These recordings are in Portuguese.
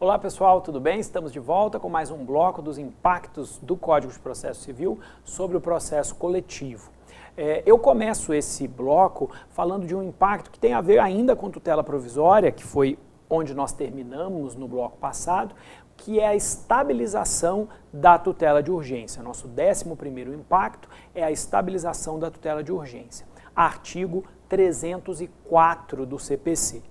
Olá pessoal, tudo bem? Estamos de volta com mais um bloco dos impactos do Código de Processo Civil sobre o processo coletivo. Eu começo esse bloco falando de um impacto que tem a ver ainda com tutela provisória, que foi onde nós terminamos no bloco passado, que é a estabilização da tutela de urgência. Nosso 11º impacto é a estabilização da tutela de urgência. Artigo 304 do CPC.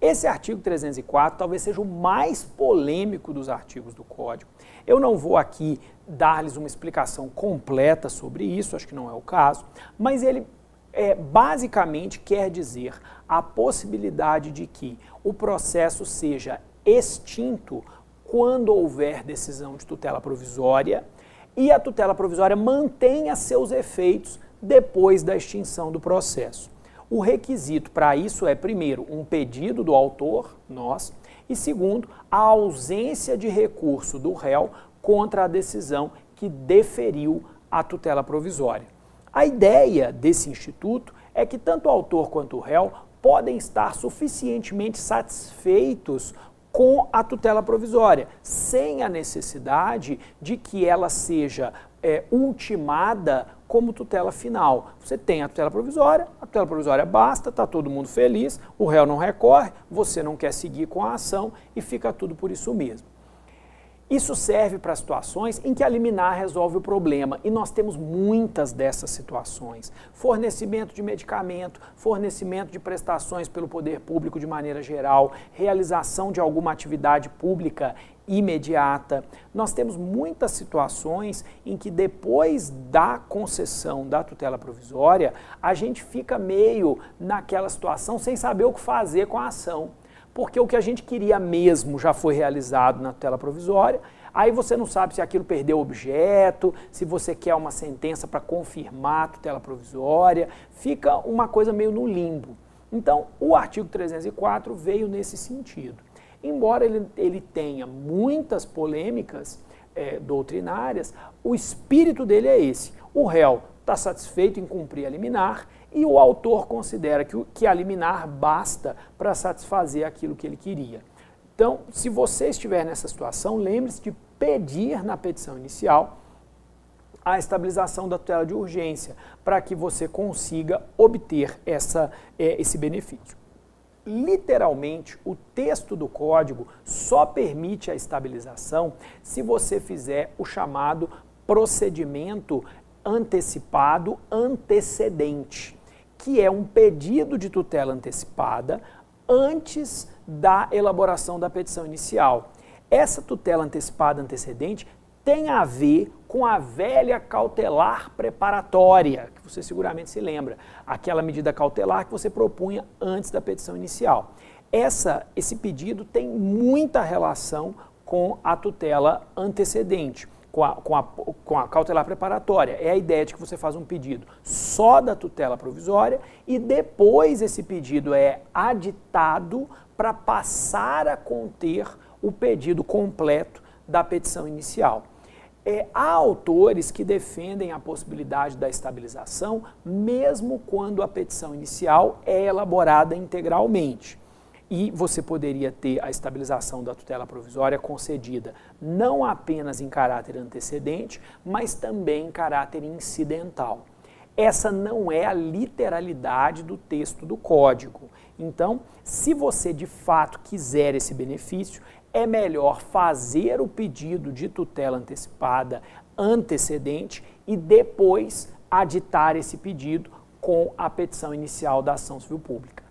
Esse artigo 304 talvez seja o mais polêmico dos artigos do Código. Eu não vou aqui dar-lhes uma explicação completa sobre isso, acho que não é o caso, mas ele basicamente quer dizer a possibilidade de que o processo seja extinto quando houver decisão de tutela provisória e a tutela provisória mantenha seus efeitos depois da extinção do processo. O requisito para isso é, primeiro, um pedido do autor, nós, e segundo, a ausência de recurso do réu contra a decisão que deferiu a tutela provisória. A ideia desse instituto é que tanto o autor quanto o réu podem estar suficientemente satisfeitos com a tutela provisória, sem a necessidade de que ela seja ultimada como tutela final. Você tem a tutela provisória basta, está todo mundo feliz, o réu não recorre, você não quer seguir com a ação e fica tudo por isso mesmo. Isso serve para situações em que a liminar resolve o problema, e nós temos muitas dessas situações. Fornecimento de medicamento, fornecimento de prestações pelo poder público de maneira geral, realização de alguma atividade pública imediata. Nós temos muitas situações em que depois da concessão da tutela provisória, a gente fica meio naquela situação sem saber o que fazer com a ação. Porque o que a gente queria mesmo já foi realizado na tutela provisória, aí você não sabe se aquilo perdeu objeto, se você quer uma sentença para confirmar a tutela provisória, fica uma coisa meio no limbo. Então, o artigo 304 veio nesse sentido. Embora ele tenha muitas polêmicas doutrinárias, o espírito dele é esse. O réu está satisfeito em cumprir a liminar e o autor considera que a liminar basta para satisfazer aquilo que ele queria. Então, se você estiver nessa situação, lembre-se de pedir na petição inicial a estabilização da tutela de urgência, para que você consiga obter esse benefício. Literalmente, o texto do Código só permite a estabilização se você fizer o chamado procedimento antecipado antecedente, que é um pedido de tutela antecipada antes da elaboração da petição inicial. Essa tutela antecipada antecedente tem a ver com a velha cautelar preparatória, que você seguramente se lembra, aquela medida cautelar que você propunha antes da petição inicial. Esse pedido tem muita relação com a tutela antecedente, com a cautelar preparatória. É a ideia de que você faz um pedido só da tutela provisória e depois esse pedido é aditado para passar a conter o pedido completo da petição inicial. Há autores que defendem a possibilidade da estabilização mesmo quando a petição inicial é elaborada integralmente. E você poderia ter a estabilização da tutela provisória concedida não apenas em caráter antecedente, mas também em caráter incidental. Essa não é a literalidade do texto do Código. Então, se você de fato quiser esse benefício, é melhor fazer o pedido de tutela antecipada antecedente e depois aditar esse pedido com a petição inicial da ação civil pública.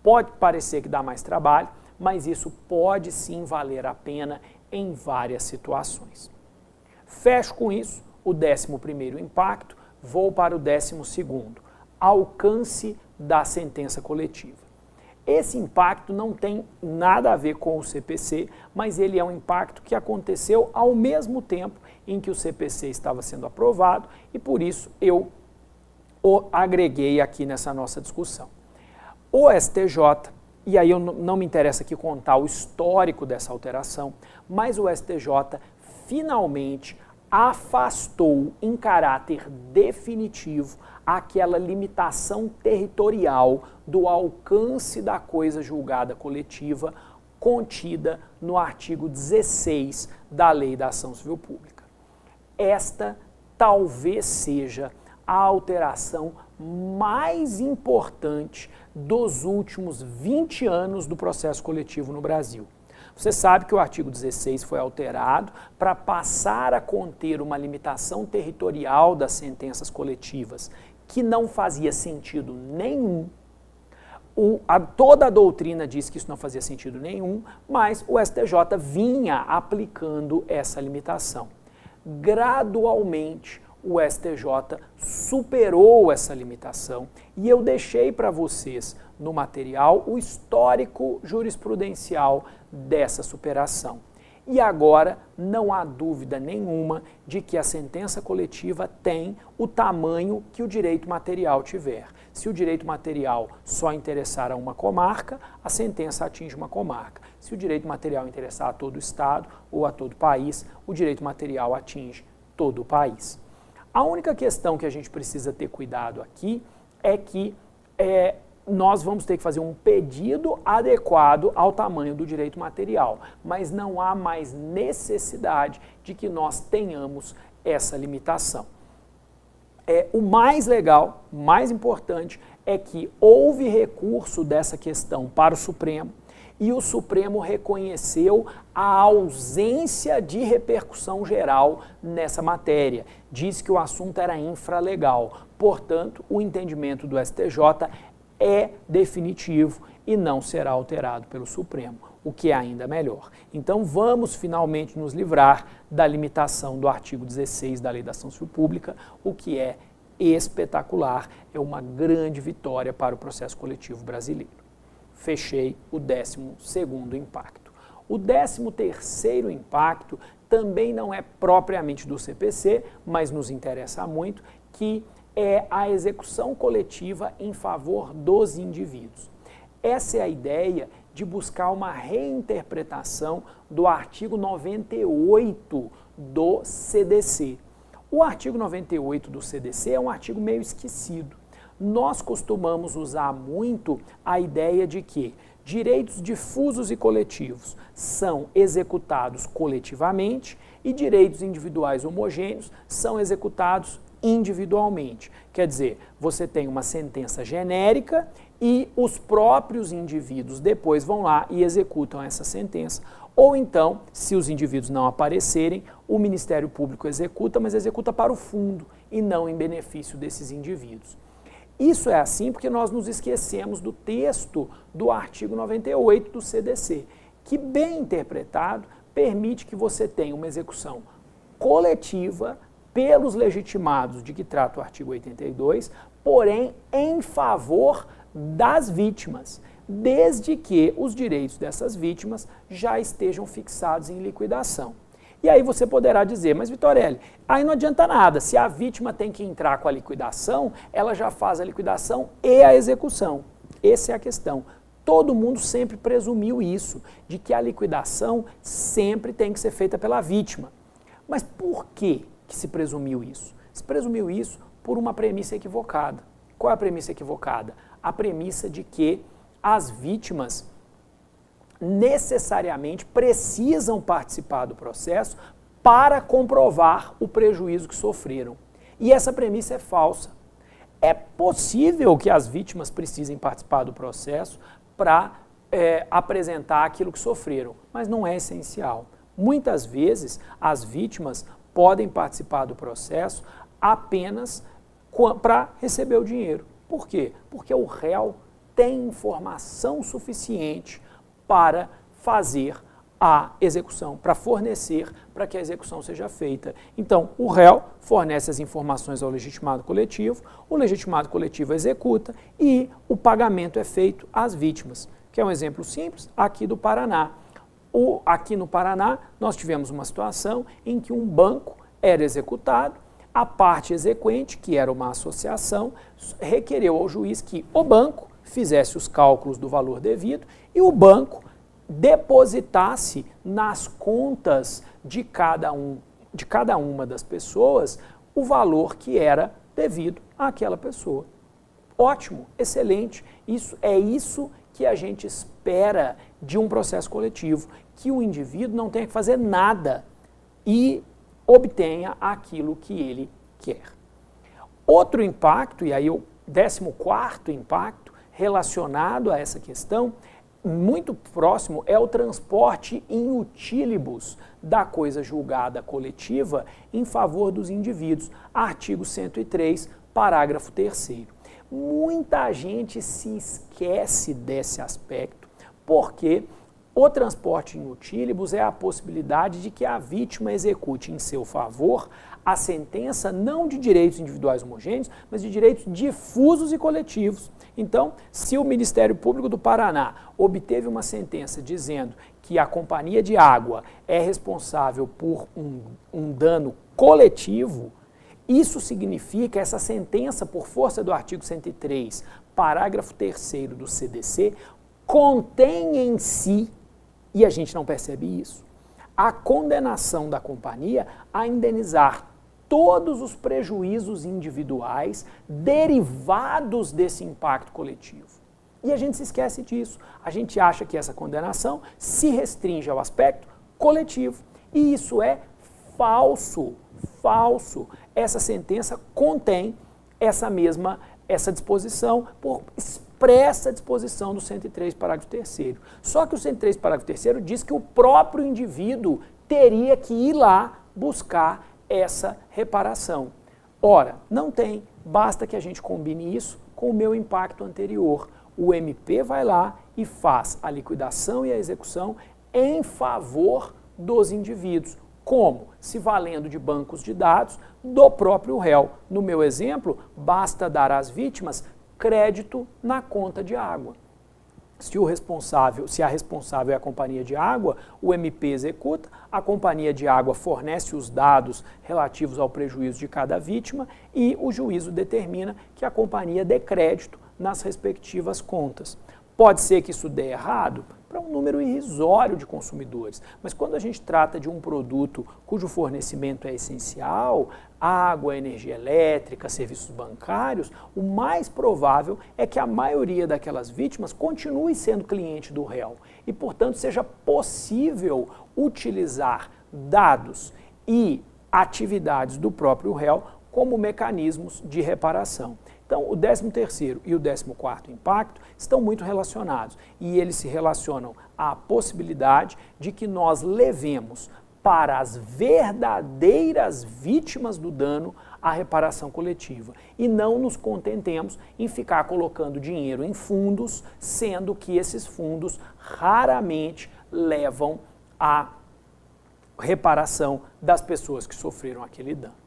Pode parecer que dá mais trabalho, mas isso pode sim valer a pena em várias situações. Fecho com isso o 11º impacto, vou para o 12º, alcance da sentença coletiva. Esse impacto não tem nada a ver com o CPC, mas ele é um impacto que aconteceu ao mesmo tempo em que o CPC estava sendo aprovado e por isso eu o agreguei aqui nessa nossa discussão. O STJ, e aí não me interessa aqui contar o histórico dessa alteração, mas o STJ finalmente afastou em caráter definitivo aquela limitação territorial do alcance da coisa julgada coletiva contida no artigo 16 da Lei da Ação Civil Pública. Esta talvez seja a alteração mais importante dos últimos 20 anos do processo coletivo no Brasil. Você sabe que o artigo 16 foi alterado para passar a conter uma limitação territorial das sentenças coletivas que não fazia sentido nenhum. Toda a doutrina diz que isso não fazia sentido nenhum, mas o STJ vinha aplicando essa limitação. Gradualmente, o STJ superou essa limitação e eu deixei para vocês no material o histórico jurisprudencial dessa superação. E agora não há dúvida nenhuma de que a sentença coletiva tem o tamanho que o direito material tiver. Se o direito material só interessar a uma comarca, a sentença atinge uma comarca. Se o direito material interessar a todo o Estado ou a todo o país, o direito material atinge todo o país. A única questão que a gente precisa ter cuidado aqui é que nós vamos ter que fazer um pedido adequado ao tamanho do direito material, mas não há mais necessidade de que nós tenhamos essa limitação. O mais legal, o mais importante, é que houve recurso dessa questão para o Supremo e o Supremo reconheceu a ausência de repercussão geral nessa matéria. Diz que o assunto era infralegal. Portanto, o entendimento do STJ é definitivo e não será alterado pelo Supremo, o que é ainda melhor. Então vamos finalmente nos livrar da limitação do artigo 16 da Lei da Ação Civil Pública, o que é espetacular, é uma grande vitória para o processo coletivo brasileiro. Fechei o 12º impacto. O 13º impacto também não é propriamente do CPC, mas nos interessa muito, que é a execução coletiva em favor dos indivíduos. Essa é a ideia de buscar uma reinterpretação do artigo 98 do CDC. O artigo 98 do CDC é um artigo meio esquecido. Nós costumamos usar muito a ideia de que direitos difusos e coletivos são executados coletivamente e direitos individuais homogêneos são executados individualmente. Quer dizer, você tem uma sentença genérica e os próprios indivíduos depois vão lá e executam essa sentença. Ou então, se os indivíduos não aparecerem, o Ministério Público executa, mas executa para o fundo e não em benefício desses indivíduos. Isso é assim porque nós nos esquecemos do texto do artigo 98 do CDC, que, bem interpretado, permite que você tenha uma execução coletiva pelos legitimados de que trata o artigo 82, porém em favor das vítimas, desde que os direitos dessas vítimas já estejam fixados em liquidação. E aí você poderá dizer, mas Vitorelli, aí não adianta nada, se a vítima tem que entrar com a liquidação, ela já faz a liquidação e a execução. Essa é a questão. Todo mundo sempre presumiu isso, de que a liquidação sempre tem que ser feita pela vítima. Mas por que se presumiu isso? Se presumiu isso por uma premissa equivocada. Qual é a premissa equivocada? A premissa de que as vítimas necessariamente precisam participar do processo para comprovar o prejuízo que sofreram. E essa premissa é falsa. É possível que as vítimas precisem participar do processo para apresentar aquilo que sofreram, mas não é essencial. Muitas vezes, as vítimas podem participar do processo apenas para receber o dinheiro. Por quê? Porque o réu tem informação suficiente para fazer a execução, para fornecer para que a execução seja feita. Então, o réu fornece as informações ao legitimado coletivo, o legitimado coletivo executa e o pagamento é feito às vítimas, que é um exemplo simples aqui do Paraná. Aqui no Paraná, nós tivemos uma situação em que um banco era executado, a parte exequente, que era uma associação, requereu ao juiz que o banco fizesse os cálculos do valor devido e o banco depositasse nas contas de cada uma das pessoas o valor que era devido àquela pessoa. Ótimo, excelente. Isso que a gente espera de um processo coletivo, que o indivíduo não tenha que fazer nada e obtenha aquilo que ele quer. Outro impacto, e aí o 14º impacto relacionado a essa questão, muito próximo, é o transporte in utilibus da coisa julgada coletiva em favor dos indivíduos. Artigo 103, parágrafo 3º. Muita gente se esquece desse aspecto, porque o transporte in utilibus é a possibilidade de que a vítima execute em seu favor a sentença não de direitos individuais homogêneos, mas de direitos difusos e coletivos. Então, se o Ministério Público do Paraná obteve uma sentença dizendo que a companhia de água é responsável por um dano coletivo, isso significa, essa sentença, por força do artigo 103, parágrafo 3º do CDC, contém em si, e a gente não percebe isso, a condenação da companhia a indenizar todos os prejuízos individuais derivados desse impacto coletivo. E a gente se esquece disso. A gente acha que essa condenação se restringe ao aspecto coletivo. E isso é falso. Falso. Essa sentença contém essa disposição por expressa disposição do 103, parágrafo 3º. Só que o 103, parágrafo 3º diz que o próprio indivíduo teria que ir lá buscar essa reparação. Ora, não tem, basta que a gente combine isso com o meu impacto anterior. O MP vai lá e faz a liquidação e a execução em favor dos indivíduos. Como? Se valendo de bancos de dados do próprio réu. No meu exemplo, basta dar às vítimas crédito na conta de água. Se a responsável é a companhia de água, o MP executa, a companhia de água fornece os dados relativos ao prejuízo de cada vítima e o juízo determina que a companhia dê crédito nas respectivas contas. Pode ser que isso dê errado para um número irrisório de consumidores, mas quando a gente trata de um produto cujo fornecimento é essencial, água, energia elétrica, serviços bancários, o mais provável é que a maioria daquelas vítimas continue sendo cliente do réu e, portanto, seja possível utilizar dados e atividades do próprio réu como mecanismos de reparação. Então, o 13º e o 14º impacto estão muito relacionados e eles se relacionam à possibilidade de que nós levemos para as verdadeiras vítimas do dano a reparação coletiva e não nos contentemos em ficar colocando dinheiro em fundos, sendo que esses fundos raramente levam à reparação das pessoas que sofreram aquele dano.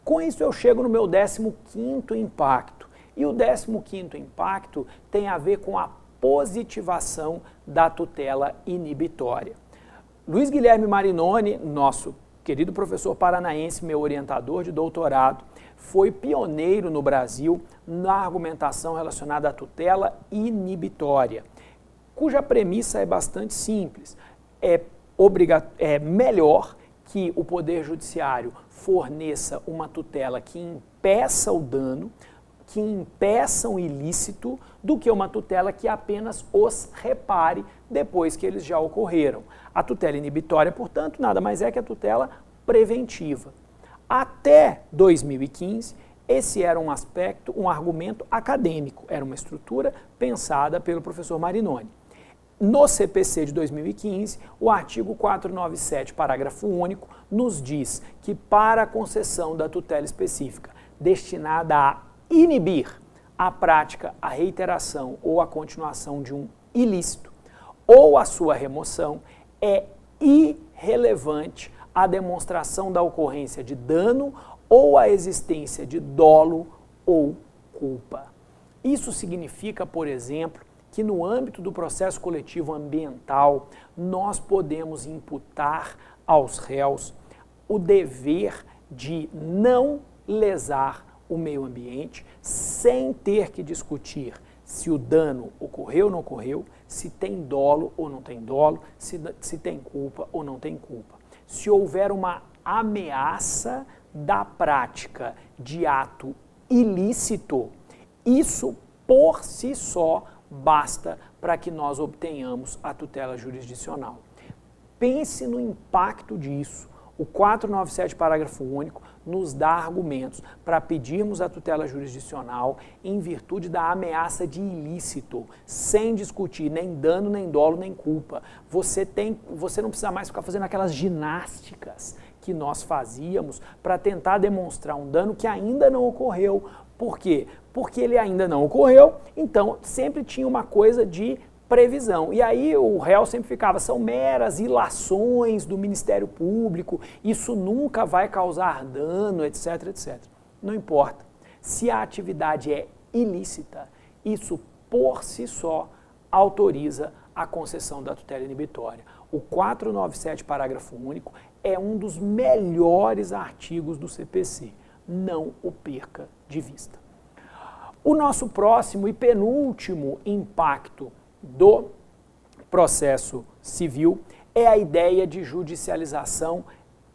Com isso eu chego no meu 15º impacto. E o 15º impacto tem a ver com a positivação da tutela inibitória. Luiz Guilherme Marinoni, nosso querido professor paranaense, meu orientador de doutorado, foi pioneiro no Brasil na argumentação relacionada à tutela inibitória, cuja premissa é bastante simples. É melhor que o Poder Judiciário forneça uma tutela que impeça o dano, que impeça o ilícito, do que uma tutela que apenas os repare depois que eles já ocorreram. A tutela inibitória, portanto, nada mais é que a tutela preventiva. Até 2015, esse era um argumento acadêmico, era uma estrutura pensada pelo professor Marinoni. No CPC de 2015, o artigo 497, parágrafo único, nos diz que para a concessão da tutela específica destinada a inibir a prática, a reiteração ou a continuação de um ilícito ou a sua remoção, é irrelevante a demonstração da ocorrência de dano ou a existência de dolo ou culpa. Isso significa, por exemplo, que no âmbito do processo coletivo ambiental, nós podemos imputar aos réus o dever de não lesar o meio ambiente sem ter que discutir se o dano ocorreu ou não ocorreu, se tem dolo ou não tem dolo, se tem culpa ou não tem culpa. Se houver uma ameaça da prática de ato ilícito, isso por si só basta para que nós obtenhamos a tutela jurisdicional. Pense no impacto disso. O 497, parágrafo único, nos dá argumentos para pedirmos a tutela jurisdicional em virtude da ameaça de ilícito, sem discutir nem dano, nem dolo, nem culpa. Você não precisa mais ficar fazendo aquelas ginásticas que nós fazíamos para tentar demonstrar um dano que ainda não ocorreu. Por quê? Porque ele ainda não ocorreu, então sempre tinha uma coisa de previsão. E aí o réu sempre ficava, são meras ilações do Ministério Público, isso nunca vai causar dano, etc, etc. Não importa. Se a atividade é ilícita, isso por si só autoriza a concessão da tutela inibitória. O 497, parágrafo único, é um dos melhores artigos do CPC. Não o perca de vista. O nosso próximo e penúltimo impacto do processo civil é a ideia de judicialização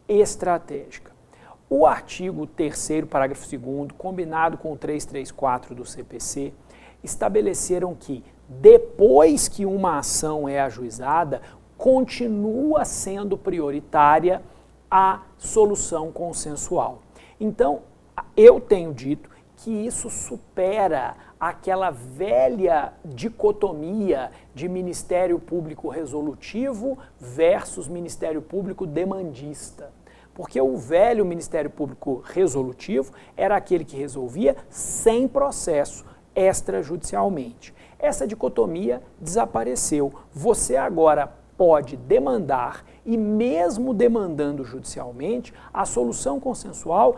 estratégica. O artigo 3º, parágrafo 2º, combinado com o 334 do CPC, estabeleceram que, depois que uma ação é ajuizada, continua sendo prioritária a solução consensual. Então, eu tenho dito que isso supera aquela velha dicotomia de Ministério Público resolutivo versus Ministério Público demandista. Porque o velho Ministério Público resolutivo era aquele que resolvia sem processo, extrajudicialmente. Essa dicotomia desapareceu. Você agora pode demandar e, mesmo demandando judicialmente, a solução consensual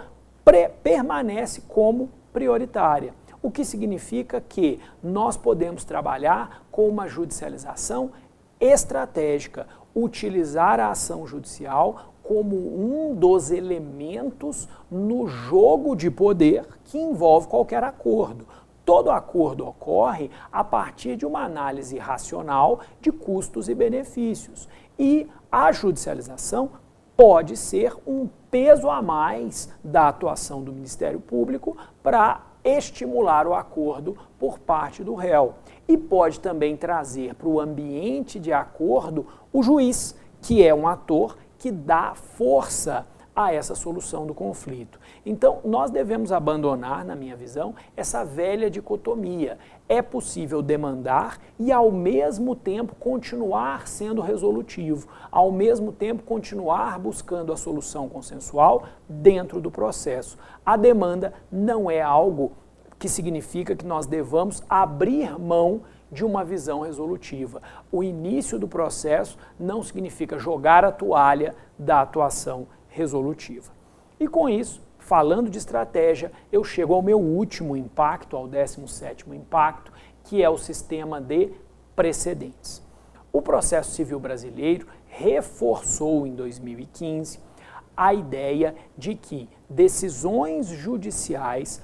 permanece como prioritária, o que significa que nós podemos trabalhar com uma judicialização estratégica, utilizar a ação judicial como um dos elementos no jogo de poder que envolve qualquer acordo. Todo acordo ocorre a partir de uma análise racional de custos e benefícios, e a judicialização pode ser um peso a mais da atuação do Ministério Público para estimular o acordo por parte do réu. E pode também trazer para o ambiente de acordo o juiz, que é um ator que dá força a essa solução do conflito. Então, nós devemos abandonar, na minha visão, essa velha dicotomia. É possível demandar e, ao mesmo tempo, continuar sendo resolutivo, ao mesmo tempo, continuar buscando a solução consensual dentro do processo. A demanda não é algo que significa que nós devamos abrir mão de uma visão resolutiva. O início do processo não significa jogar a toalha da atuação resolutiva. E com isso, falando de estratégia, eu chego ao meu último impacto, ao 17º impacto, que é o sistema de precedentes. O processo civil brasileiro reforçou em 2015 a ideia de que decisões judiciais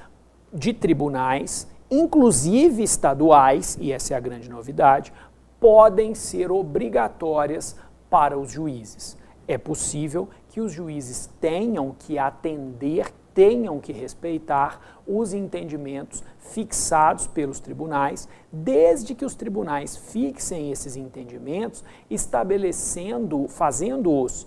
de tribunais, inclusive estaduais, e essa é a grande novidade, podem ser obrigatórias para os juízes. É possível que os juízes tenham que atender, tenham que respeitar os entendimentos fixados pelos tribunais, desde que os tribunais fixem esses entendimentos, fazendo-os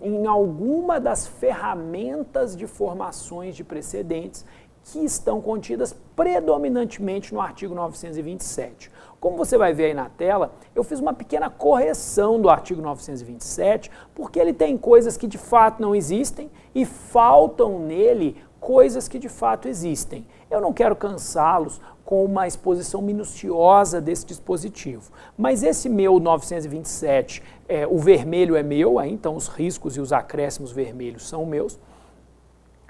em alguma das ferramentas de formações de precedentes que estão contidas predominantemente no artigo 927. Como você vai ver aí na tela, eu fiz uma pequena correção do artigo 927, porque ele tem coisas que de fato não existem e faltam nele coisas que de fato existem. Eu não quero cansá-los com uma exposição minuciosa desse dispositivo, mas esse meu 927, o vermelho é meu, então os riscos e os acréscimos vermelhos são meus.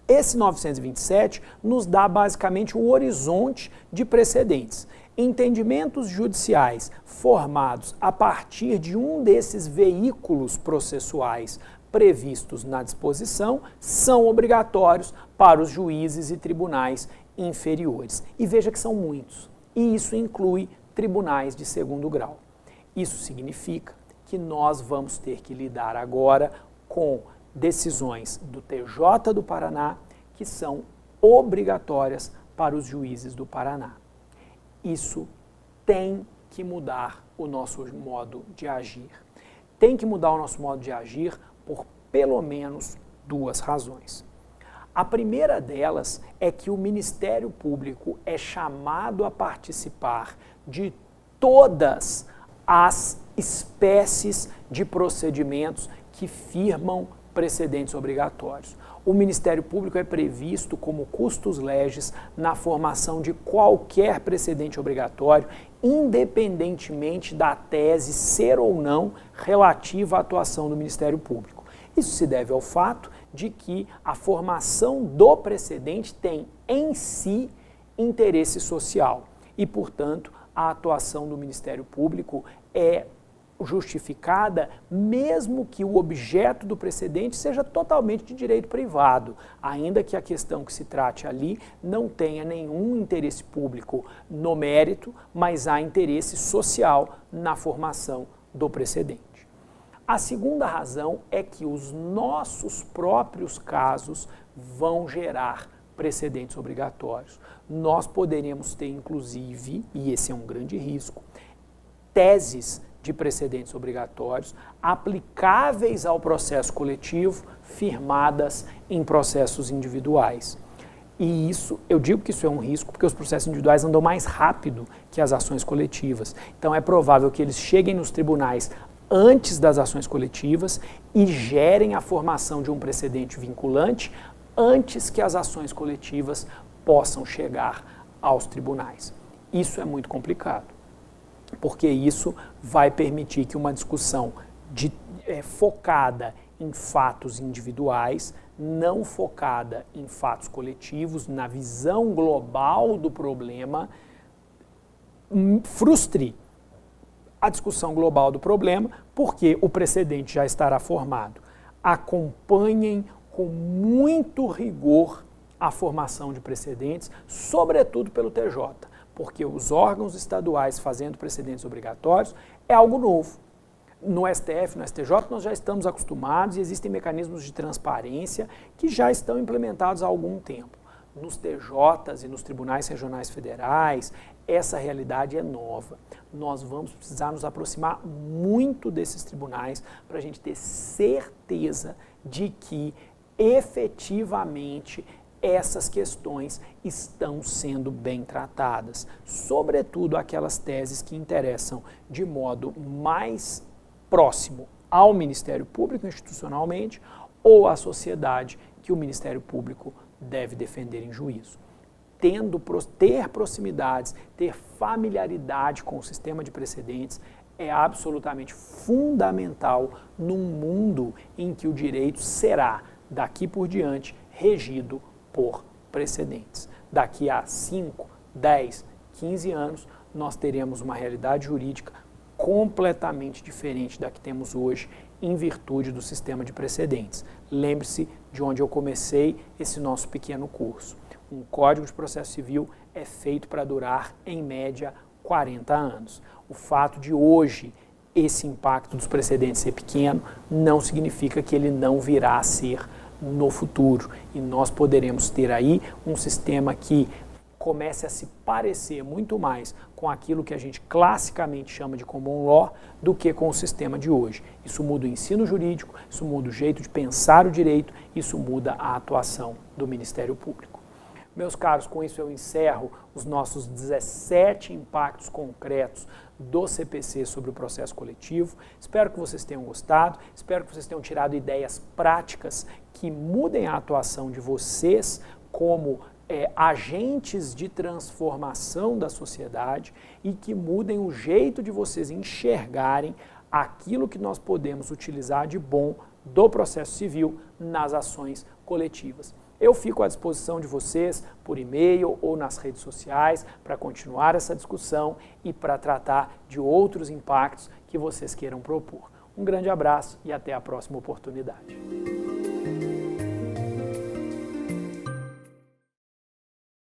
Esse 927 nos dá basicamente um horizonte de precedentes. Entendimentos judiciais formados a partir de um desses veículos processuais previstos na disposição são obrigatórios para os juízes e tribunais inferiores. E veja que são muitos. E isso inclui tribunais de segundo grau. Isso significa que nós vamos ter que lidar agora com decisões do TJ do Paraná que são obrigatórias para os juízes do Paraná. Isso tem que mudar o nosso modo de agir. Tem que mudar o nosso modo de agir por pelo menos duas razões. A primeira delas é que o Ministério Público é chamado a participar de todas as espécies de procedimentos que firmam precedentes obrigatórios. O Ministério Público é previsto como custos legis na formação de qualquer precedente obrigatório, independentemente da tese ser ou não relativa à atuação do Ministério Público. Isso se deve ao fato de que a formação do precedente tem em si interesse social e, portanto, a atuação do Ministério Público é justificada mesmo que o objeto do precedente seja totalmente de direito privado, ainda que a questão que se trate ali não tenha nenhum interesse público no mérito, mas há interesse social na formação do precedente. A segunda razão é que os nossos próprios casos vão gerar precedentes obrigatórios. Nós poderemos ter, inclusive, e esse é um grande risco, teses de precedentes obrigatórios aplicáveis ao processo coletivo, firmadas em processos individuais. E isso, eu digo que isso é um risco porque os processos individuais andam mais rápido que as ações coletivas. Então é provável que eles cheguem nos tribunais antes das ações coletivas e gerem a formação de um precedente vinculante antes que as ações coletivas possam chegar aos tribunais. Isso é muito complicado, porque isso vai permitir que uma discussão focada em fatos individuais, não focada em fatos coletivos, na visão global do problema, frustre a discussão global do problema, porque o precedente já estará formado. Acompanhem com muito rigor a formação de precedentes, sobretudo pelo TJ, porque os órgãos estaduais fazendo precedentes obrigatórios é algo novo. No STF, no STJ, nós já estamos acostumados e existem mecanismos de transparência que já estão implementados há algum tempo. Nos TJs e nos tribunais regionais federais, essa realidade é nova. Nós vamos precisar nos aproximar muito desses tribunais para a gente ter certeza de que efetivamente essas questões estão sendo bem tratadas, sobretudo aquelas teses que interessam de modo mais próximo ao Ministério Público institucionalmente ou à sociedade que o Ministério Público deve defender em juízo. Ter proximidades, ter familiaridade com o sistema de precedentes é absolutamente fundamental num mundo em que o direito será, daqui por diante, regido por precedentes. Daqui a 5, 10, 15 anos, nós teremos uma realidade jurídica completamente diferente da que temos hoje em virtude do sistema de precedentes. Lembre-se de onde eu comecei esse nosso pequeno curso. Um Código de Processo Civil é feito para durar, em média, 40 anos. O fato de hoje esse impacto dos precedentes ser pequeno não significa que ele não virá a ser no futuro. E nós poderemos ter aí um sistema que comece a se parecer muito mais com aquilo que a gente classicamente chama de common law do que com o sistema de hoje. Isso muda o ensino jurídico, isso muda o jeito de pensar o direito, isso muda a atuação do Ministério Público. Meus caros, com isso eu encerro os nossos 17 impactos concretos do CPC sobre o processo coletivo. Espero que vocês tenham gostado, espero que vocês tenham tirado ideias práticas que mudem a atuação de vocês como agentes de transformação da sociedade e que mudem o jeito de vocês enxergarem aquilo que nós podemos utilizar de bom do processo civil nas ações coletivas. Eu fico à disposição de vocês por e-mail ou nas redes sociais para continuar essa discussão e para tratar de outros impactos que vocês queiram propor. Um grande abraço e até a próxima oportunidade.